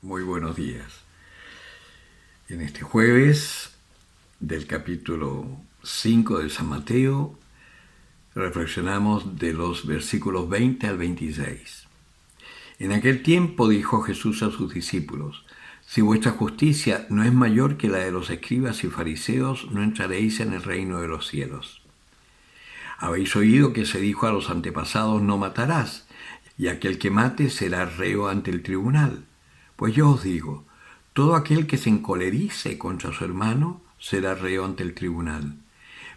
Muy buenos días. En este jueves del capítulo 5 de San Mateo, reflexionamos de los versículos 20 al 26. En aquel tiempo dijo Jesús a sus discípulos: si vuestra justicia no es mayor que la de los escribas y fariseos, no entraréis en el reino de los cielos. Habéis oído que se dijo a los antepasados: no matarás, y aquel que mate será reo ante el tribunal. Pues yo os digo, todo aquel que se encolerice contra su hermano será reo ante el tribunal.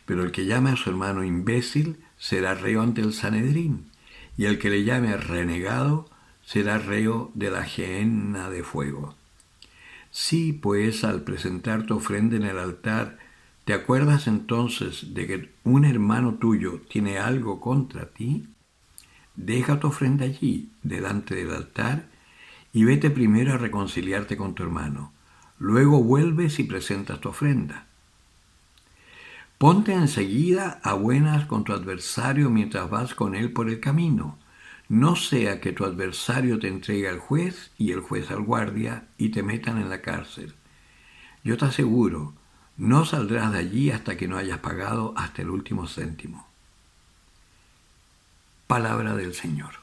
Pero el que llame a su hermano imbécil será reo ante el Sanedrín, y el que le llame renegado será reo de la gehenna de fuego. Si, pues, al presentar tu ofrenda en el altar, ¿te acuerdas entonces de que un hermano tuyo tiene algo contra ti? Deja tu ofrenda allí, delante del altar, y vete primero a reconciliarte con tu hermano. Luego vuelves y presentas tu ofrenda. Ponte enseguida a buenas con tu adversario mientras vas con él por el camino. No sea que tu adversario te entregue al juez y el juez al guardia y te metan en la cárcel. Yo te aseguro, no saldrás de allí hasta que no hayas pagado hasta el último céntimo. Palabra del Señor.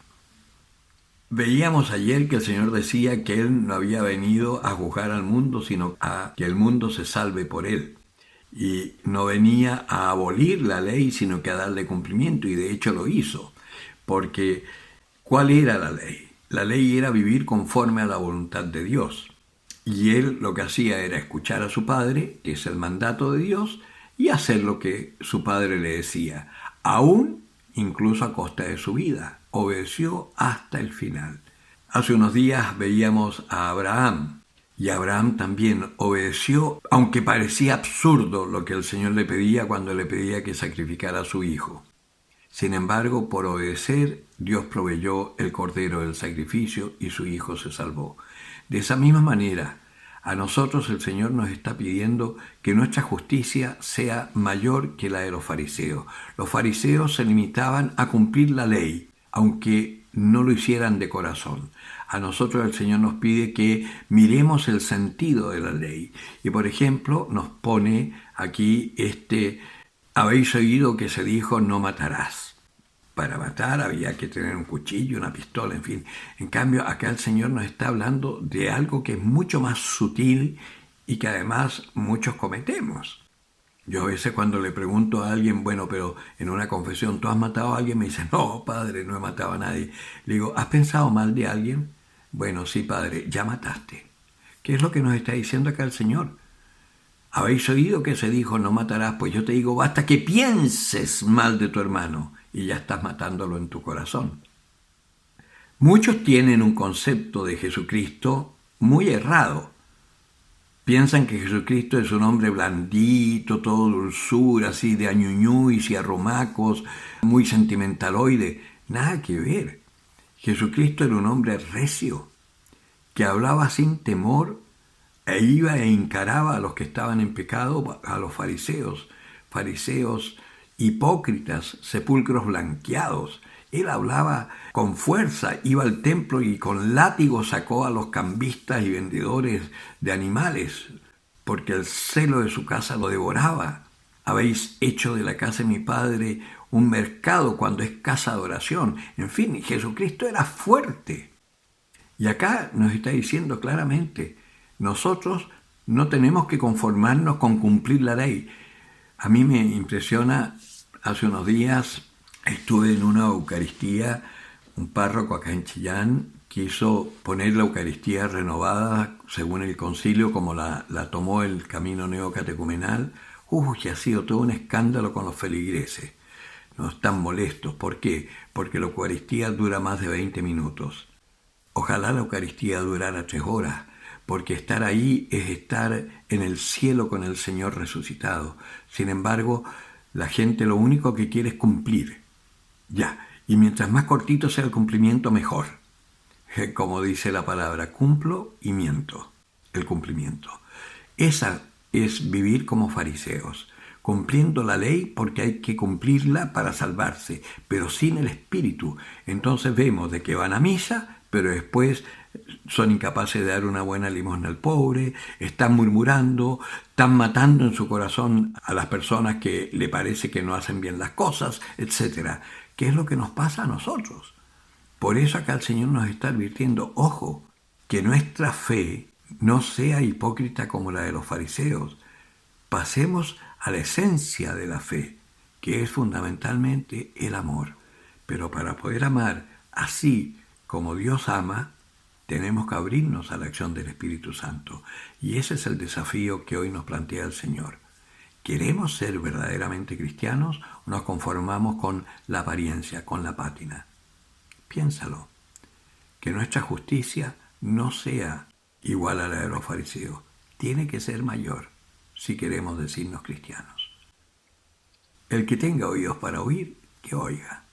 Veíamos ayer que el Señor decía que Él no había venido a juzgar al mundo, sino a que el mundo se salve por Él. Y no venía a abolir la ley, sino que a darle cumplimiento, y de hecho lo hizo. Porque, ¿cuál era la ley? La ley era vivir conforme a la voluntad de Dios. Y Él lo que hacía era escuchar a su Padre, que es el mandato de Dios, y hacer lo que su Padre le decía, aún incluso a costa de su vida. Obedeció hasta el final. Hace unos días veíamos a Abraham, y Abraham también obedeció, aunque parecía absurdo lo que el Señor le pedía cuando le pedía que sacrificara a su hijo. Sin embargo, por obedecer, Dios proveyó el cordero del sacrificio y su hijo se salvó. De esa misma manera, a nosotros el Señor nos está pidiendo que nuestra justicia sea mayor que la de los fariseos. Los fariseos se limitaban a cumplir la ley, aunque no lo hicieran de corazón. A nosotros el Señor nos pide que miremos el sentido de la ley. Y por ejemplo, nos pone aquí habéis oído que se dijo: no matarás. Para matar había que tener un cuchillo, una pistola, en fin. En cambio, acá el Señor nos está hablando de algo que es mucho más sutil y que además muchos cometemos. Yo a veces cuando le pregunto a alguien, bueno, pero en una confesión, ¿tú has matado a alguien? Me dice: no, padre, no he matado a nadie. Le digo: ¿has pensado mal de alguien? Bueno, sí, padre, ya mataste. ¿Qué es lo que nos está diciendo acá el Señor? ¿Habéis oído que se dijo: no matarás? Pues yo te digo, basta que pienses mal de tu hermano y ya estás matándolo en tu corazón. Muchos tienen un concepto de Jesucristo muy errado. Piensan que Jesucristo es un hombre blandito, todo dulzura, así de añuñuis y arrumacos, muy sentimentaloide. Nada que ver. Jesucristo era un hombre recio, que hablaba sin temor e iba e encaraba a los que estaban en pecado, a los fariseos hipócritas, sepulcros blanqueados. Él hablaba con fuerza, iba al templo y con látigo sacó a los cambistas y vendedores de animales, porque el celo de su casa lo devoraba. Habéis hecho de la casa de mi padre un mercado cuando es casa de oración. En fin, Jesucristo era fuerte. Y acá nos está diciendo claramente, nosotros no tenemos que conformarnos con cumplir la ley. A mí me impresiona, hace unos días estuve en una Eucaristía, un párroco acá en Chillán quiso poner la Eucaristía renovada según el concilio, como la tomó el camino neocatecumenal. Y ha sido todo un escándalo con los feligreses. No están molestos. ¿Por qué? Porque la Eucaristía dura más de 20 minutos. Ojalá la Eucaristía durara 3 horas, porque estar ahí es estar en el cielo con el Señor resucitado. Sin embargo, la gente lo único que quiere es cumplir. Ya, y mientras más cortito sea el cumplimiento, mejor. Como dice la palabra, cumplo y miento, el cumplimiento. Esa es vivir como fariseos, cumpliendo la ley porque hay que cumplirla para salvarse, pero sin el espíritu. Entonces vemos de que van a misa, pero después son incapaces de dar una buena limosna al pobre, están murmurando, están matando en su corazón a las personas que le parece que no hacen bien las cosas, etc. ¿Qué es lo que nos pasa a nosotros? Por eso acá el Señor nos está advirtiendo, ojo, que nuestra fe no sea hipócrita como la de los fariseos. Pasemos a la esencia de la fe, que es fundamentalmente el amor. Pero para poder amar así como Dios ama, tenemos que abrirnos a la acción del Espíritu Santo. Y ese es el desafío que hoy nos plantea el Señor. ¿Queremos ser verdaderamente cristianos o nos conformamos con la apariencia, con la pátina? Piénsalo. Que nuestra justicia no sea igual a la de los fariseos. Tiene que ser mayor si queremos decirnos cristianos. El que tenga oídos para oír, que oiga.